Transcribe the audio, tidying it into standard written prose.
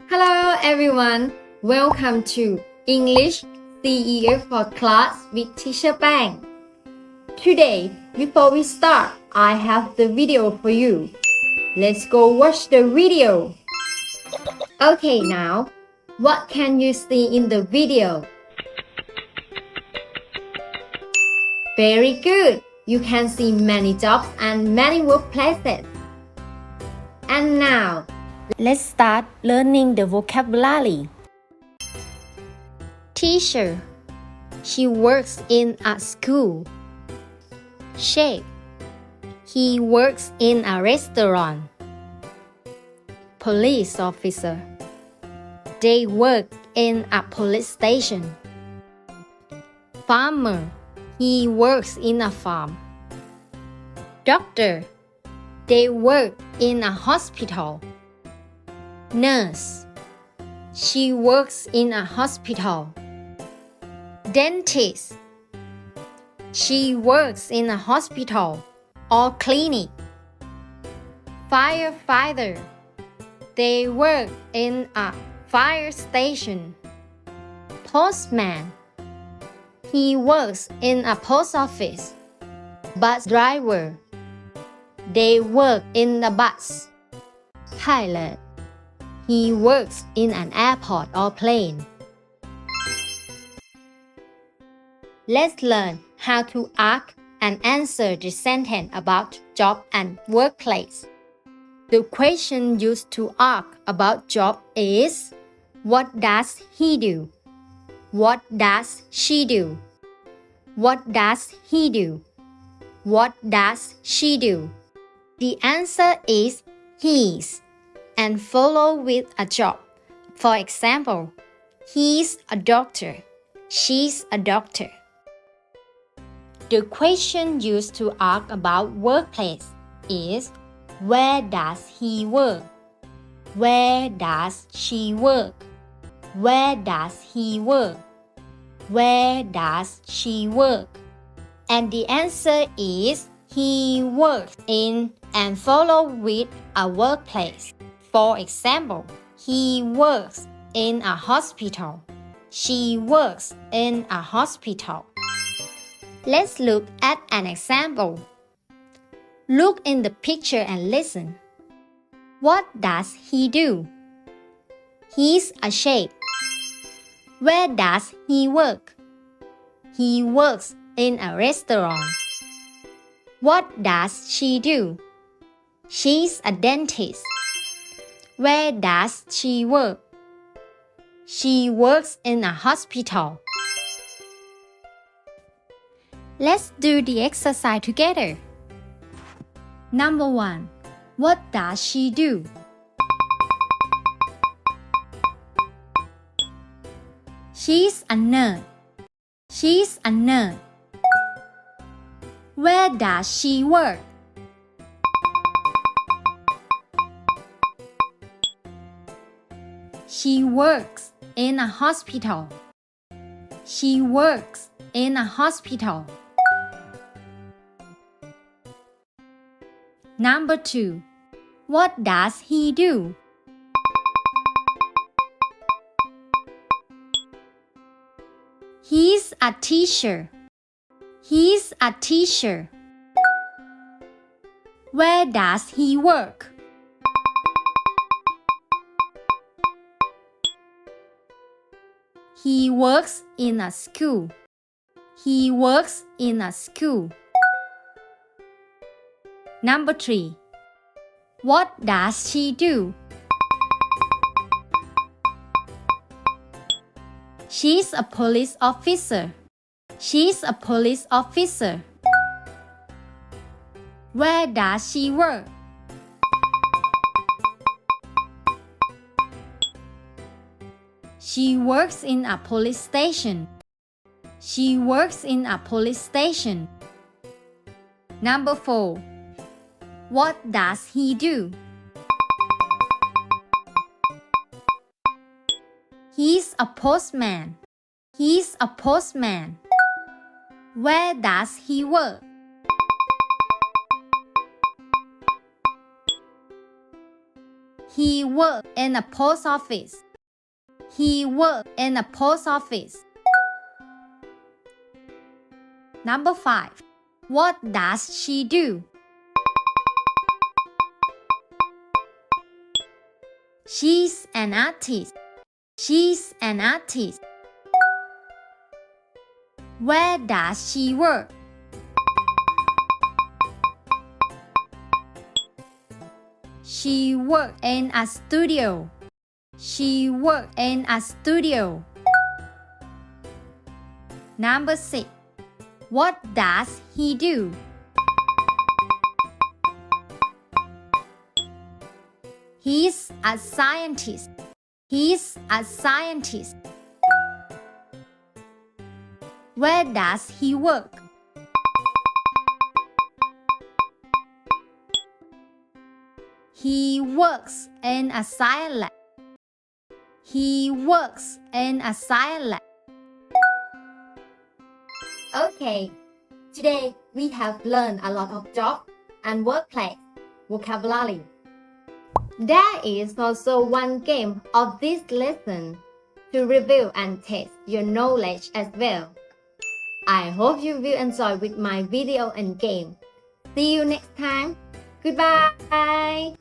Hello everyone, welcome to English CEFR class with Teacher Paeng. Today, before we start, I have the video for you. Let's go watch the video. Okay, now, what can you see in the video? Very good. You can see many jobs and many workplaces. And now, let's start learning the vocabulary. Teacher. She works in a school. Chef. He works in a restaurant. Police officer. They work in a police station. Farmer. He works in a farm. Doctor. They work in a hospital. Nurse. She works in a hospital. Dentist. She works in a hospital or clinic. Firefighter. They work in a fire station. Postman. He works in a post office. Bus driver. They work in the bus. Pilot. He works in an airport or plane. Let's learn how to ask and answer the sentence about job and workplace. The question used to ask about job is, what does he do? What does she do? What does he do? What does she do? The answer is he's and follow with a job. For example, he's a doctor. She's a doctor. The question used to ask about workplace is, where does he work? Where does she work? Where does he work? Where does she work? And the answer is he works in and follow with a workplace. For example, he works in a hospital. She works in a hospital. Let's look at an example. Look in the picture and listen. What does he do? He's a chef. Where does he work? He works in a restaurant. What does she do? She's a dentist. Where does she work? She works in a hospital. Let's do the exercise together. Number 1. What does she do? She's a nurse. She's a nurse. Where does she work? She works in a hospital. She works in a hospital. Number 2. What does he do? He's a teacher. He's a teacher. Where does he work? He works in a school. He works in a school. Number 3. What does she do? She's a police officer. She's a police officer. Where does she work? She works in a police station. She works in a police station. Number 4. What does he do? He's a postman. He's a postman. Where does he work? He worked in a post office. He worked in a post office. Number 5. What does she do? She's an artist. She's an artist. Where does she work? She works in a studio. She works in a studio. Number 6. What does he do? He's a scientist. He's a scientist. Where does he work? He works in a science lab. He works in a science lab. Okay, today we have learned a lot of job and workplace vocabulary. There is also one game of this lesson to review and test your knowledge as well. I hope you will enjoy with my video and game. See you next time. Goodbye.